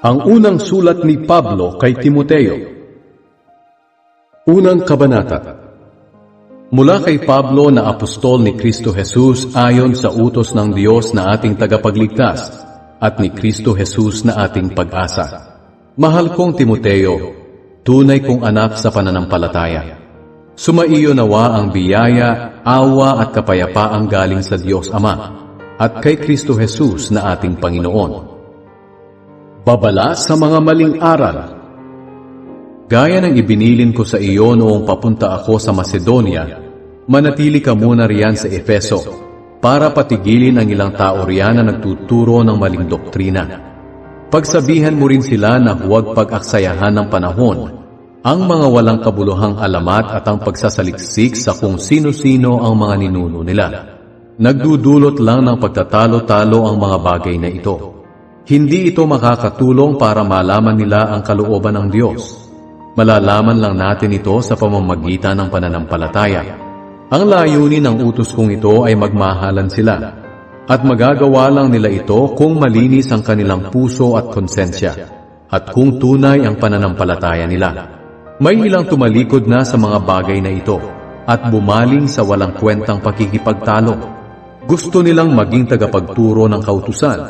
Ang unang sulat ni Pablo kay Timoteo. Unang kabanata. Mula kay Pablo na apostol ni Kristo Jesus ayon sa utos ng Diyos na ating tagapagligtas at ni Kristo Jesus na ating pag-asa. Mahal kong Timoteo, tunay kong anak sa pananampalataya. Sumaiyo nawa ang biyaya, awa at kapayapaang galing sa Diyos Ama at kay Kristo Jesus na ating Panginoon. Babala sa mga maling aral. Gaya ng ibinilin ko sa iyo noong papunta ako sa Macedonia, manatili ka muna riyan sa Efeso para patigilin ang ilang tao riyan na nagtuturo ng maling doktrina. Pagsabihan mo rin sila na huwag pag-aksayahan ng panahon ang mga walang kabuluhang alamat at ang pagsasaliksik sa kung sino-sino ang mga ninuno nila. Nagdudulot lang ng pagtatalo-talo ang mga bagay na ito. Hindi ito makakatulong para malaman nila ang kalooban ng Diyos. Malalaman lang natin ito sa pamamagitan ng pananampalataya. Ang layunin ng utos kong ito ay magmahalan sila, at magagawa lang nila ito kung malinis ang kanilang puso at konsensya, at kung tunay ang pananampalataya nila. May ilang tumalikod na sa mga bagay na ito, at bumaling sa walang kwentang pakikipagtalo. Gusto nilang maging tagapagturo ng kautusan,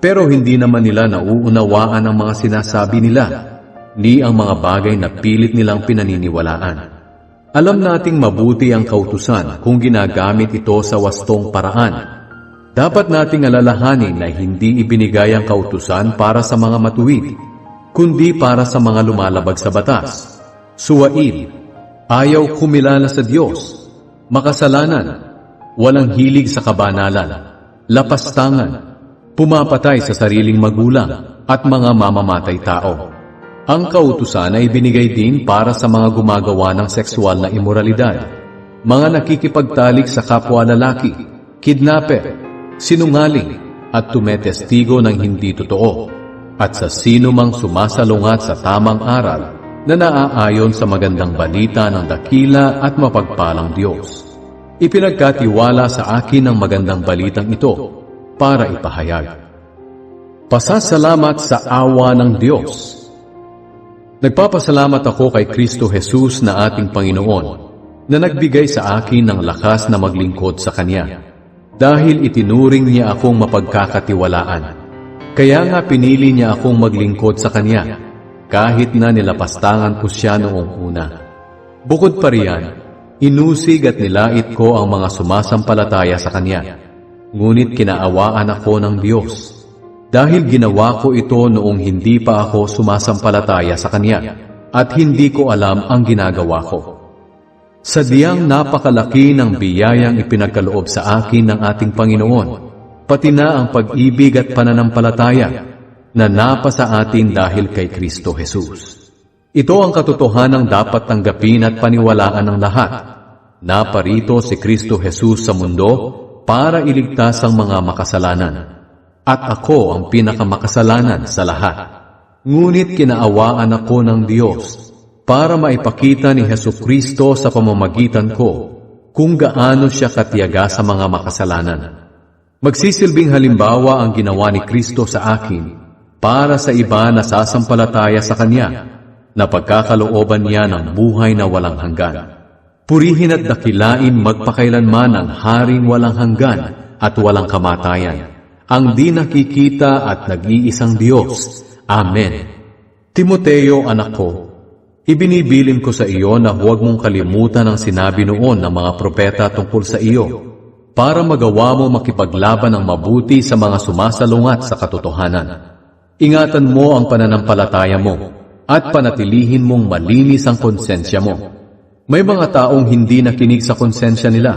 pero hindi naman nila nauunawaan ang mga sinasabi nila, ni ang mga bagay na pilit nilang pinaniniwalaan. Alam nating mabuti ang kautusan kung ginagamit ito sa wastong paraan. Dapat nating alalahanin na hindi ibinigay ang kautusan para sa mga matuwid, kundi para sa mga lumalabag sa batas. Suwail, ayaw kumilala sa Diyos, makasalanan, walang hilig sa kabanalan, lapastangan, pumapatay sa sariling magulang at mga mamamatay tao. Ang kautusan ay binigay din para sa mga gumagawa ng sexual na imoralidad, mga nakikipagtalik sa kapwa lalaki, kidnapper, sinungaling, at tumetestigo ng hindi totoo, at sa sino mang sumasalungat sa tamang aral na naaayon sa magandang balita ng dakila at mapagpalang Diyos. Ipinagkatiwala sa akin ang magandang balitang ito para ipahayag. Pasasalamat sa awa ng Diyos. Nagpapasalamat ako kay Kristo Jesus na ating Panginoon na nagbigay sa akin ng lakas na maglingkod sa Kanya dahil itinuring niya akong mapagkakatiwalaan. Kaya nga pinili niya akong maglingkod sa Kanya kahit na nilapastangan ko siya noong una. Bukod pa riyan, inusig at nilait ko ang mga sumasampalataya sa Kanya. Ngunit kinaawaan ako ng Diyos dahil ginawa ko ito noong hindi pa ako sumasampalataya sa Kanya at hindi ko alam ang ginagawa ko. Sadyang napakalaki ng biyayang ipinagkaloob sa akin ng ating Panginoon, pati na ang pag-ibig at pananampalataya na napasa atin dahil kay Kristo Jesus. Ito ang katotohanang dapat tanggapin at paniwalaan ng lahat. Naparito si Kristo Jesus sa mundo para iligtas ang mga makasalanan. At ako ang pinakamakasalanan sa lahat. Ngunit kinaawaan ako ng Diyos para maipakita ni Hesukristo sa pamamagitan ko kung gaano siya katiyaga sa mga makasalanan. Magsisilbing halimbawa ang ginawa ni Kristo sa akin para sa iba na sasampalataya sa Kanya na pagkakalooban niya ng buhay na walang hanggan. Purihin at dakilain magpakailanman ang Haring walang hanggan at walang kamatayan, ang di nakikita at nag-iisang Diyos. Amen. Timoteo, anak ko, ibinibilin ko sa iyo na huwag mong kalimutan ang sinabi noon ng mga propeta tungkol sa iyo, para magawa mo makipaglaban ng mabuti sa mga sumasalungat sa katotohanan. Ingatan mo ang pananampalataya mo at panatilihin mong malinis ang konsensya mo. May mga taong hindi nakinig sa konsensya nila,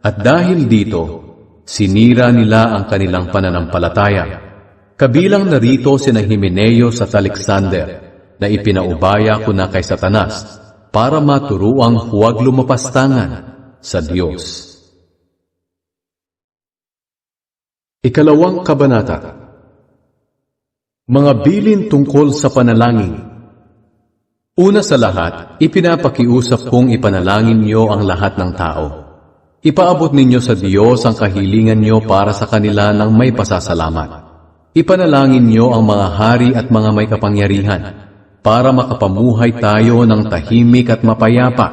at dahil dito, sinira nila ang kanilang pananampalataya. Kabilang narito sina Himeneo at Alexander, na ipinaubaya ko na kay Satanas, para maturuang huwag lumapastangan sa Diyos. Ikalawang kabanata. Mga bilin tungkol sa panalangin. Una sa lahat, ipinapakiusap kong ipanalangin niyo ang lahat ng tao. Ipaabot ninyo sa Diyos ang kahilingan niyo para sa kanila ng may pasasalamat. Ipanalangin niyo ang mga hari at mga may kapangyarihan para makapamuhay tayo ng tahimik at mapayapa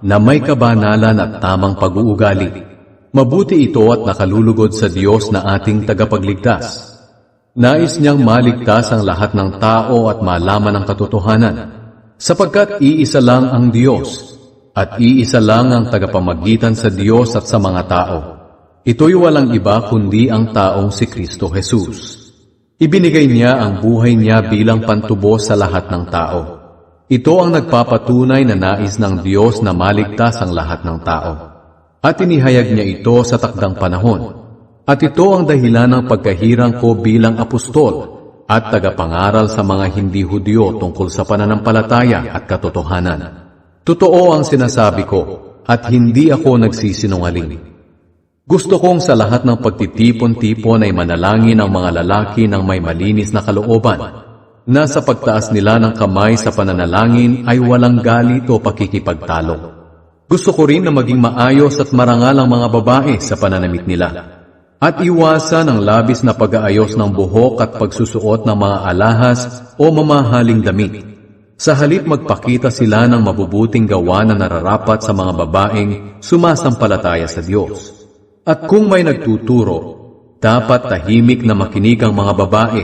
na may kabanalan at tamang pag-uugali. Mabuti ito at nakalulugod sa Diyos na ating tagapagligtas. Nais niyang maligtas ang lahat ng tao at malaman ang katotohanan, sapagkat iisa lang ang Diyos at iisa lang ang tagapamagitan sa Diyos at sa mga tao. Ito'y walang iba kundi ang taong si Kristo Jesus. Ibinigay niya ang buhay niya bilang pantubos sa lahat ng tao. Ito ang nagpapatunay na nais ng Diyos na maligtas ang lahat ng tao. At inihayag niya ito sa takdang panahon. At ito ang dahilan ng pagkahirang ko bilang apostol at tagapangaral sa mga hindi Hudyo tungkol sa pananampalataya at katotohanan. Totoo ang sinasabi ko at hindi ako nagsisinungaling. Gusto kong sa lahat ng pagtitipon-tipon ay manalangin ang mga lalaki ng may malinis na kalooban, na sa pagtaas nila ng kamay sa pananalangin ay walang galit o pakikipagtalo. Gusto ko rin na maging maayos at marangal ang mga babae sa pananamit nila, at iwasan ang labis na pag-aayos ng buhok at pagsusuot ng mga alahas o mamahaling damit. Sa halip magpakita sila ng mabubuting gawa na nararapat sa mga babaeng sumasampalataya sa Diyos. At kung may nagtuturo, dapat tahimik na makinig ang mga babae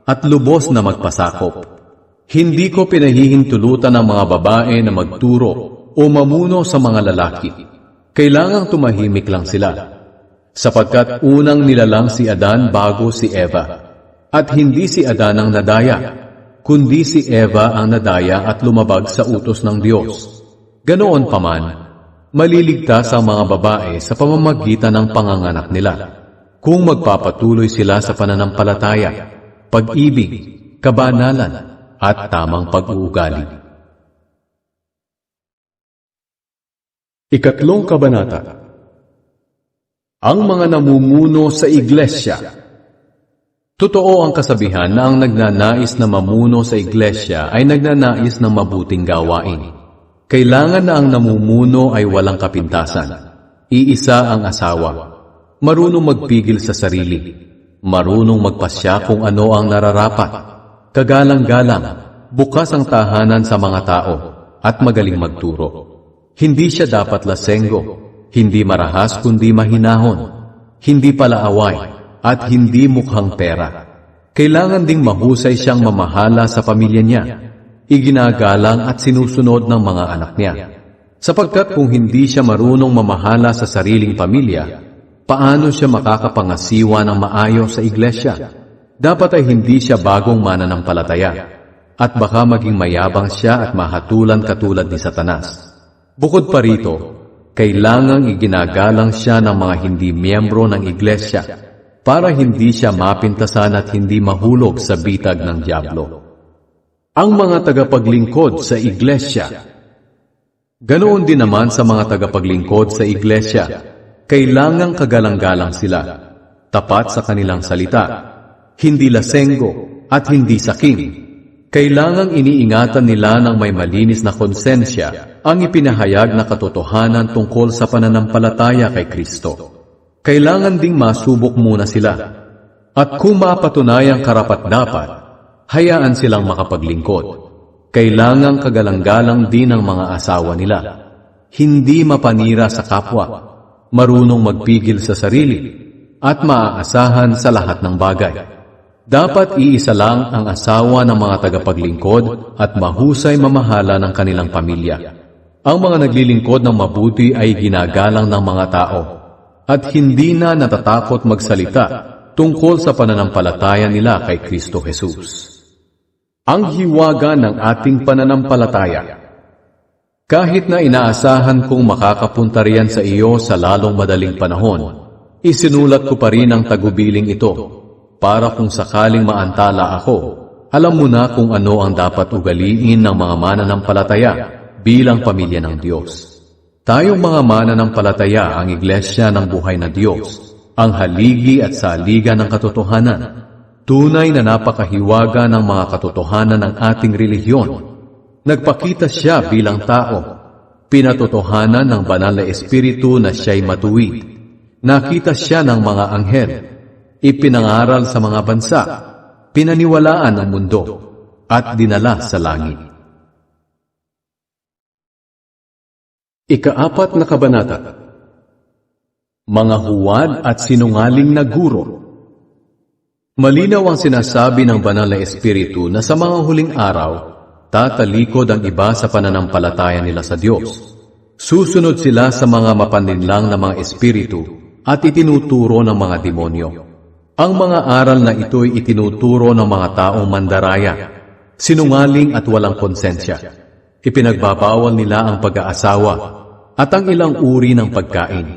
at lubos na magpasakop. Hindi ko pinahihintulutan ang mga babae na magturo o mamuno sa mga lalaki. Kailangang tumahimik lang sila, sapagkat unang nilalang si Adan bago si Eva. At hindi si Adan ang nadaya, kundi si Eva ang nadaya at lumabag sa utos ng Diyos. Ganoon paman, maliligtas ang mga babae sa pamamagitan ng panganganak nila, kung magpapatuloy sila sa pananampalataya, pag-ibig, kabanalan, at tamang pag-uugali. Ikatlong kabanata. Ang mga namumuno sa iglesia. Totoo ang kasabihan na ang nagnanais na mamuno sa iglesia ay nagnanais ng mabuting gawain. Kailangan na ang namumuno ay walang kapintasan. Iisa ang asawa. Marunong magpigil sa sarili. Marunong magpasya kung ano ang nararapat. Kagalang-galang, bukas ang tahanan sa mga tao, at magaling magturo. Hindi siya dapat lasenggo, hindi marahas kundi mahinahon, hindi palaaway, at hindi mukhang pera. Kailangan ding mahusay siyang mamahala sa pamilya niya. Iginagalang at sinusunod ng mga anak niya. Sapagkat kung hindi siya marunong mamahala sa sariling pamilya, paano siya makakapangasiwa ng maayos sa iglesia? Dapat ay hindi siya bagong mananampalataya, at baka maging mayabang siya at mahatulan katulad ni Satanas. Bukod pa rito, kailangang iginagalang siya ng mga hindi miyembro ng iglesia para hindi siya mapintasan at hindi mahulog sa bitag ng dyablo. Ang mga tagapaglingkod sa iglesia. Ganoon din naman sa mga tagapaglingkod sa iglesia. Kailangang kagalang-galang sila, tapat sa kanilang salita, hindi lasenggo at hindi sakim. Kailangang iniingatan nila ng may malinis na konsensya ang ipinahayag na katotohanan tungkol sa pananampalataya kay Kristo. Kailangan ding masubok muna sila. At kung mapatunayang karapat-dapat, hayaan silang makapaglingkod. Kailangang kagalang-galang din ang mga asawa nila. Hindi mapanira sa kapwa, marunong magpigil sa sarili, at maaasahan sa lahat ng bagay. Dapat iisa lang ang asawa ng mga tagapaglingkod at mahusay mamahala ng kanilang pamilya. Ang mga naglilingkod ng mabuti ay ginagalang ng mga tao, at hindi na natatakot magsalita tungkol sa pananampalataya nila kay Kristo Jesus. Ang hiwaga ng ating pananampalataya. Kahit na inaasahan kong makakapunta riyan sa iyo sa lalong madaling panahon, isinulat ko pa rin ang tagubiling ito, para kung sakaling maantala ako, alam mo na kung ano ang dapat ugaliin ng mga mananampalataya bilang pamilya ng Diyos. Tayong mga mananampalataya ang iglesia ng buhay na Diyos, ang haligi at saligan ng katotohanan. Tunay na napakahiwaga ng mga katotohanan ng ating relihiyon. Nagpakita siya bilang tao. Pinatotohanan ng banal na espiritu na siya'y matuwid. Nakita siya ng mga anghel. ipinangaral sa mga bansa, pinaniwalaan ang mundo, at dinala sa langit. Ika-4 na kabanata. Mga huwad at sinungaling na guro. Malinaw ang sinasabi ng Banal na Espiritu na sa mga huling araw, tatalikod ang iba sa pananampalataya nila sa Diyos. Susunod sila sa mga mapanlinlang na mga espiritu at itinuturo ng mga demonyo. Ang mga aral na ito'y itinuturo ng mga taong mandaraya, sinungaling at walang konsensya. Ipinagbabawal nila ang pag-aasawa at ang ilang uri ng pagkain.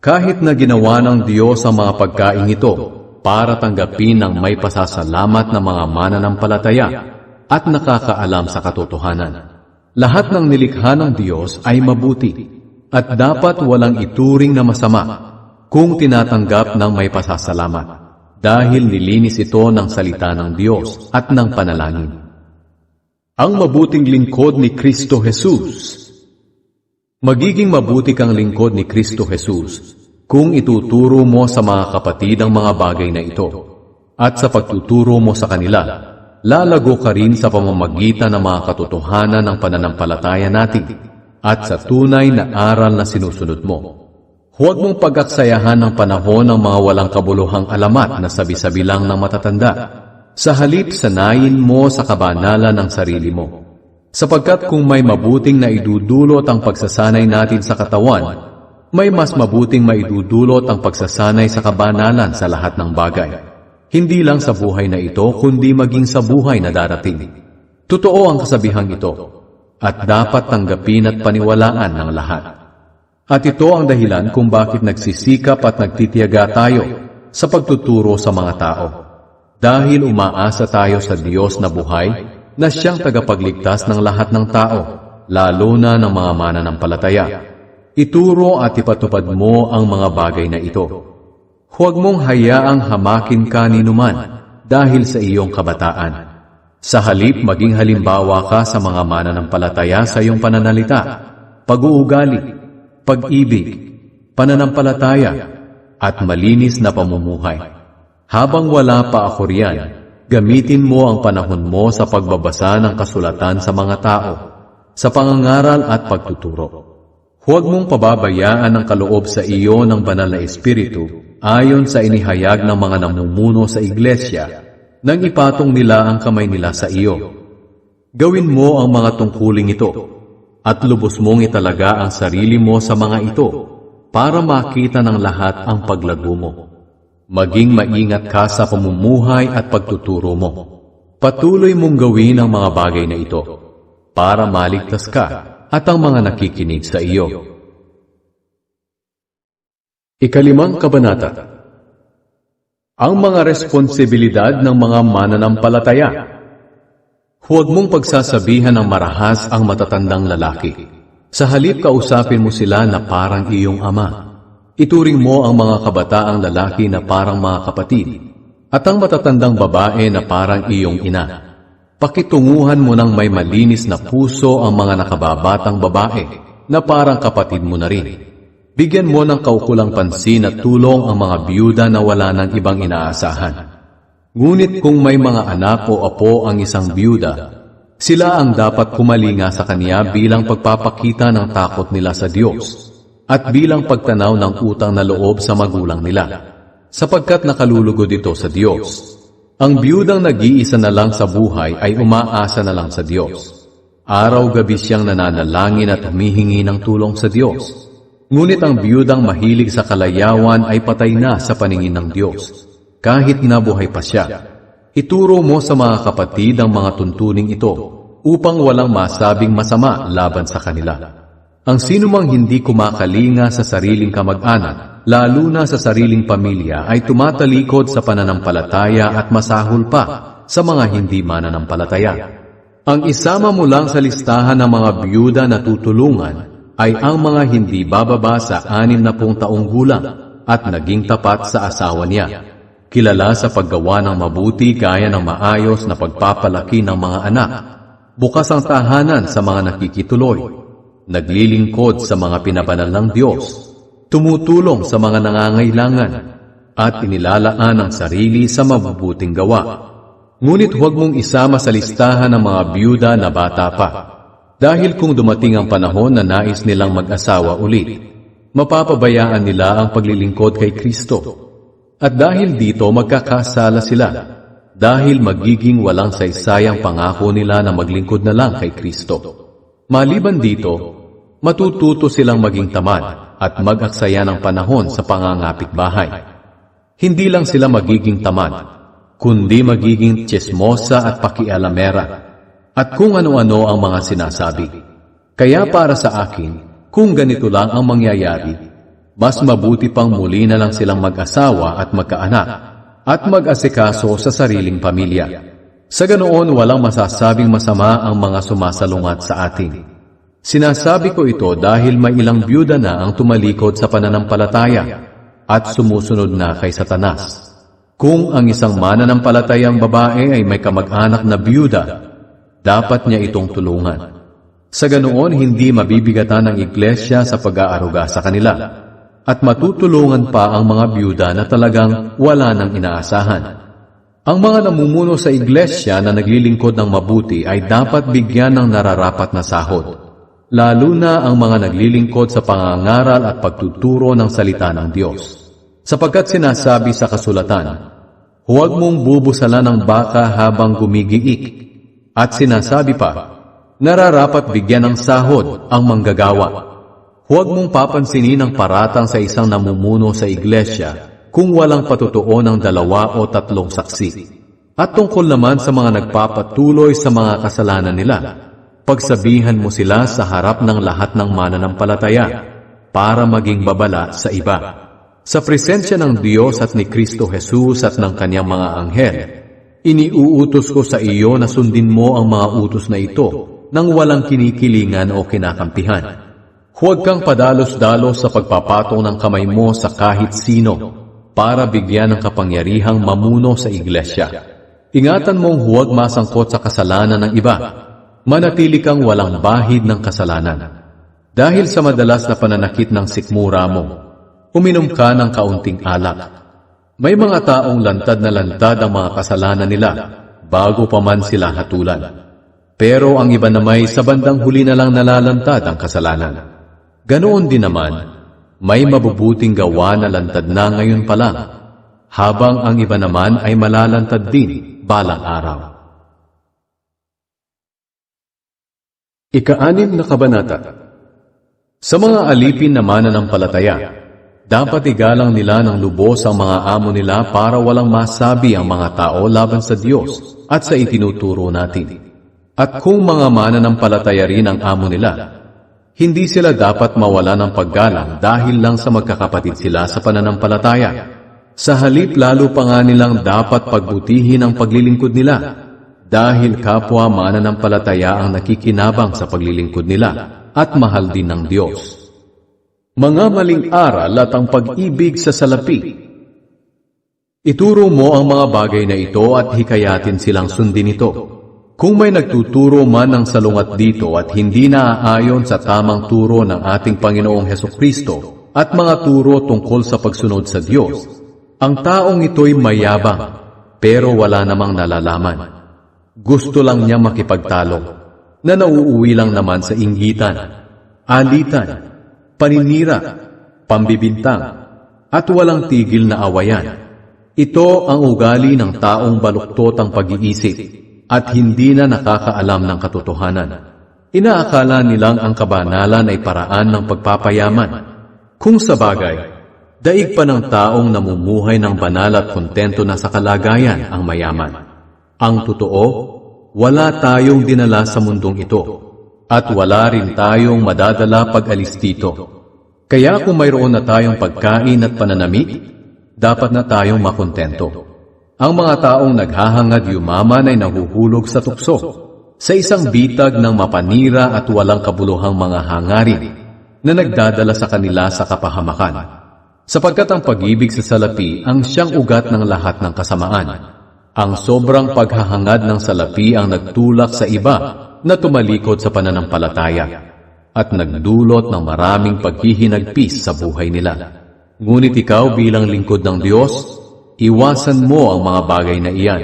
Kahit na ginawa ng Diyos ang mga pagkain ito para tanggapin ng may pasasalamat na mga mananampalataya at nakakaalam sa katotohanan. Lahat ng nilikha ng Diyos ay mabuti at dapat walang ituring na masama kung tinatanggap ng may pasasalamat dahil nilinis ito ng salita ng Diyos at ng panalangin. Ang mabuting lingkod ni Kristo Jesus. Magiging mabuti kang lingkod ni Kristo Jesus kung ituturo mo sa mga kapatid ang mga bagay na ito at sa pagtuturo mo sa kanila, lalago ka rin sa pamamagitan ng mga katotohanan ng pananampalataya natin at sa tunay na aral na sinusunod mo. Huwag mong pag-aksayahan ng panahon ng mga walang kabuluhang alamat na sabi-sabi lang ng matatanda. Sa halip, sanayin mo sa kabanalan ng sarili mo. Sapagkat kung may mabuting na idudulot ang pagsasanay natin sa katawan, may mas mabuting maidudulot ang pagsasanay sa kabanalan sa lahat ng bagay. Hindi lang sa buhay na ito, kundi maging sa buhay na darating. Totoo ang kasabihang ito, at dapat tanggapin at paniwalaan ng lahat. At ito ang dahilan kung bakit nagsisikap at nagtitiyaga tayo sa pagtuturo sa mga tao. Dahil umaasa tayo sa Diyos na buhay, na siyang tagapagligtas ng lahat ng tao, lalo na ng mga mananampalataya. Ituro at ipatupad mo ang mga bagay na ito. Huwag mong hayaang hamakin ka ni numan dahil sa iyong kabataan. Sa halip, maging halimbawa ka sa mga mananampalataya sa iyong pananalita, pag-uugali, pag-ibig, pananampalataya, at malinis na pamumuhay. Habang wala pa ako riyan, gamitin mo ang panahon mo sa pagbabasa ng kasulatan sa mga tao, sa pangangaral at pagtuturo. Huwag mong pababayaan ang kaloob sa iyo ng Banal na Espiritu ayon sa inihayag ng mga namumuno sa iglesia nang ipatong nila ang kamay nila sa iyo. Gawin mo ang mga tungkuling ito at lubos mong italaga ang sarili mo sa mga ito para makita ng lahat ang paglago mo. Maging maingat ka sa pamumuhay at pagtuturo mo. Patuloy mong gawin ang mga bagay na ito para maligtas ka at ang mga nakikinig sa iyo. Ika-5 kabanata. Ang mga responsibilidad ng mga mananampalataya. Huwag mong pagsasabihan ng marahas ang matatandang lalaki. Sa halip, kausapin mo sila na parang iyong ama. Ituring mo ang mga kabataang lalaki na parang mga kapatid, at ang matatandang babae na parang iyong ina. Pakitunguhan mo ng may malinis na puso ang mga nakababatang babae na parang kapatid mo na rin. Bigyan mo ng kaukulang pansin at tulong ang mga biyuda na wala ng ibang inaasahan. Ngunit kung may mga anak o apo ang isang biyuda, sila ang dapat kumalinga sa kanya bilang pagpapakita ng takot nila sa Diyos at bilang pagtanaw ng utang na loob sa magulang nila, sapagkat nakalulugod ito sa Diyos. Ang biyudang nag-iisa na lang sa buhay ay umaasa na lang sa Diyos. Araw-gabi siyang nananalangin at humihingi ng tulong sa Diyos. Ngunit ang biyudang mahilig sa kalayawan ay patay na sa paningin ng Diyos, kahit nabuhay pa siya. Ituro mo sa mga kapatid ang mga tuntuning ito, upang walang masabing masama laban sa kanila. Ang sinumang hindi kumakalinga sa sariling kamag-anak, lalo na sa sariling pamilya, ay tumatalikod sa pananampalataya at masahol pa sa mga hindi mananampalataya. Ang isama mo lang sa listahan ng mga biyuda na tutulungan ay ang mga hindi bababa sa 60 taong gulang at naging tapat sa asawa niya. Kilala sa paggawa ng mabuti gaya ng maayos na pagpapalaki ng mga anak, bukas ang tahanan sa mga nakikituloy, naglilingkod sa mga pinabanal ng Diyos, tumutulong sa mga nangangailangan, at inilalaan ang sarili sa mabubuting gawa. Ngunit huwag mong isama sa listahan ng mga byuda na bata pa. Dahil kung dumating ang panahon na nais nilang mag-asawa ulit, mapapabayaan nila ang paglilingkod kay Kristo. At dahil dito magkakasala sila, dahil magiging walang saysayang pangako nila na maglingkod na lang kay Kristo. Maliban dito, matututo silang maging tamad at mag-aksaya ng panahon sa pangangapit bahay. Hindi lang sila magiging tamad, kundi magiging tsismosa at pakialamera, at kung ano-ano ang mga sinasabi. Kaya para sa akin, kung ganito lang ang mangyayari, mas mabuti pang muli na lang silang mag-asawa at magkaanak, at mag-asikaso sa sariling pamilya. Sa ganoon, walang masasabing masama ang mga sumasalungat sa atin. Sinasabi ko ito dahil may ilang byuda na ang tumalikod sa pananampalataya at sumusunod na kay Satanas. Kung ang isang mananampalatayang babae ay may kamag-anak na byuda, dapat niya itong tulungan. Sa ganoon, hindi mabibigatan ng iglesia sa pag-aaruga sa kanila, at matutulungan pa ang mga byuda na talagang wala nang inaasahan. Ang mga namumuno sa iglesia na naglilingkod ng mabuti ay dapat bigyan ng nararapat na sahod, lalo na ang mga naglilingkod sa pangangaral at pagtuturo ng salita ng Diyos. Sapagkat sinasabi sa kasulatan, huwag mong bubusalan ng baka habang gumigiik. At sinasabi pa, nararapat bigyan ng sahod ang manggagawa. Huwag mong papansinin ang paratang sa isang namumuno sa iglesia kung walang patutuo ng 2 o 3 saksi. At tungkol naman sa mga nagpapatuloy sa mga kasalanan nila, pagsabihan mo sila sa harap ng lahat ng mananampalataya para maging babala sa iba. Sa presensya ng Diyos at ni Kristo Jesus at ng kanyang mga anghel, iniuutos ko sa iyo na sundin mo ang mga utos na ito nang walang kinikilingan o kinakampihan. Huwag kang padalos-dalos sa pagpapatong ng kamay mo sa kahit sino para bigyan ng kapangyarihang mamuno sa iglesia. Ingatan mong huwag masangkot sa kasalanan ng iba. Manatili kang walang bahid ng kasalanan. Dahil sa madalas na pananakit ng sikmura mo, uminom ka ng kaunting alak. May mga taong lantad na lantad ang mga kasalanan nila bago pa man sila hatulan. Pero ang iba namay sa bandang huli na lang nalalantad ang kasalanan. Ganoon din naman, may mabubuting gawa na lantad na ngayon pa lang, habang ang iba naman ay malalantad din balang araw. Ika-6 na kabanata. Sa mga alipin na mananampalataya, dapat igalang nila ng lubos ang mga amo nila para walang masabi ang mga tao laban sa Diyos at sa itinuturo natin. At kung mga mananampalataya rin ang amo nila, hindi sila dapat mawala ng paggalang dahil lang sa magkakapatid sila sa pananampalataya. Sa halip lalo pa nga nilang dapat pagbutihin ang paglilingkod nila dahil kapwa mananampalataya ang nakikinabang sa paglilingkod nila at mahal din ng Diyos. Mga maling aral at ang pag-ibig sa salapi. Ituro mo ang mga bagay na ito at hikayatin silang sundin ito. Kung may nagtuturo man ng salungat dito at hindi naaayon sa tamang turo ng ating Panginoong Hesukristo at mga turo tungkol sa pagsunod sa Diyos, ang taong ito'y mayabang pero wala namang nalalaman. Gusto lang niya makipagtalo na nauuwi lang naman sa inggitan, alitan, paninira, pambibintang, at walang tigil na awayan. Ito ang ugali ng taong baluktot ang pag-iisip at hindi na nakakaalam ng katotohanan. Inaakala nilang ang kabanalan ay paraan ng pagpapayaman. Kung sa bagay, daig pa ng taong namumuhay ng banal at kontento na sa kalagayan ang mayaman. Ang totoo, wala tayong dinala sa mundong ito, at wala rin tayong madadala pag-alis dito. Kaya kung mayroon na tayong pagkain at pananamit, dapat na tayong makontento. Ang mga taong naghahangad yumaman ay nahuhulog sa tukso, sa isang bitag ng mapanira at walang kabuluhang mga hangarin na nagdadala sa kanila sa kapahamakan. Sapagkat ang pag-ibig sa salapi ang siyang ugat ng lahat ng kasamaan. Ang sobrang paghahangad ng salapi ang nagtulak sa iba na tumalikod sa pananampalataya at nagdulot ng maraming paghihinagpis sa buhay nila. Ngunit ikaw bilang lingkod ng Diyos, iwasan mo ang mga bagay na iyan.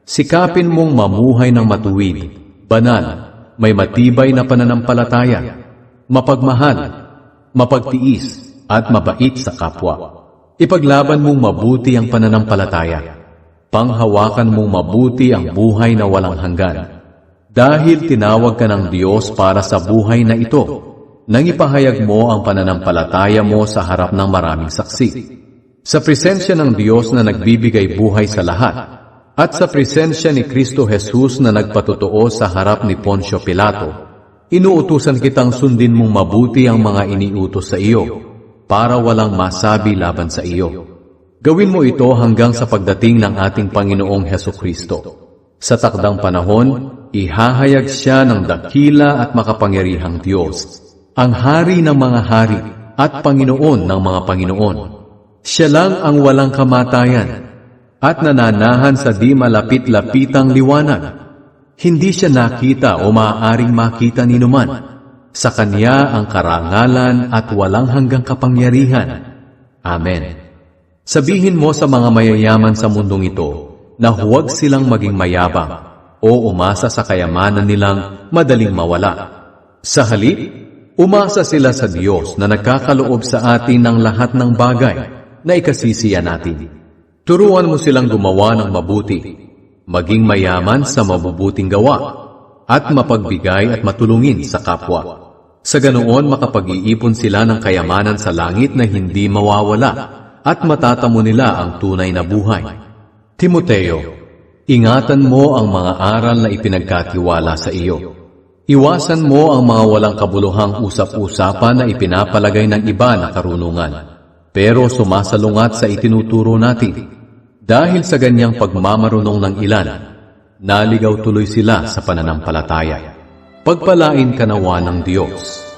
Sikapin mong mamuhay ng matuwid, banal, may matibay na pananampalataya, mapagmahal, mapagtiis, at mabait sa kapwa. Ipaglaban mong mabuti ang pananampalataya. Panghawakan mong mabuti ang buhay na walang hanggan. Dahil tinawag ka ng Diyos para sa buhay na ito, nang ipahayag mo ang pananampalataya mo sa harap ng maraming saksi. Sa presensya ng Diyos na nagbibigay buhay sa lahat, at sa presensya ni Kristo Jesus na nagpatotoo sa harap ni Poncio Pilato, inuutusan kitang sundin mong mabuti ang mga iniutos sa iyo, para walang masabi laban sa iyo. Gawin mo ito hanggang sa pagdating ng ating Panginoong Hesukristo. Sa takdang panahon, ihahayag siya ng dakila at makapangyarihang Diyos, ang Hari ng mga hari at Panginoon ng mga Panginoon. Siya lang ang walang kamatayan at nananahan sa di malapit-lapitang liwanag. Hindi siya nakita o maaaring makita ni numan. Sa Kanya ang karangalan at walang hanggang kapangyarihan. Amen. Sabihin mo sa mga mayayaman sa mundong ito na huwag silang maging mayabang o umasa sa kayamanan nilang madaling mawala. Sa halip, umasa sila sa Diyos na nagkakaloob sa atin ng lahat ng bagay na ikasisiya natin. Turuan mo silang gumawa ng mabuti, maging mayaman sa mabubuting gawa, at mapagbigay at matulungin sa kapwa. Sa ganoon makapag-iipon sila ng kayamanan sa langit na hindi mawawala at matatamo nila ang tunay na buhay. Timoteo, ingatan mo ang mga aral na ipinagkatiwala sa iyo. Iwasan mo ang mga walang kabuluhang usap-usapan na ipinapalagay ng iba na karunungan, pero sumasalungat sa itinuturo natin. Dahil sa ganyang pagmamarunong ng ilan, naligaw tuloy sila sa pananampalataya. Pagpalain ka nawa ng Diyos.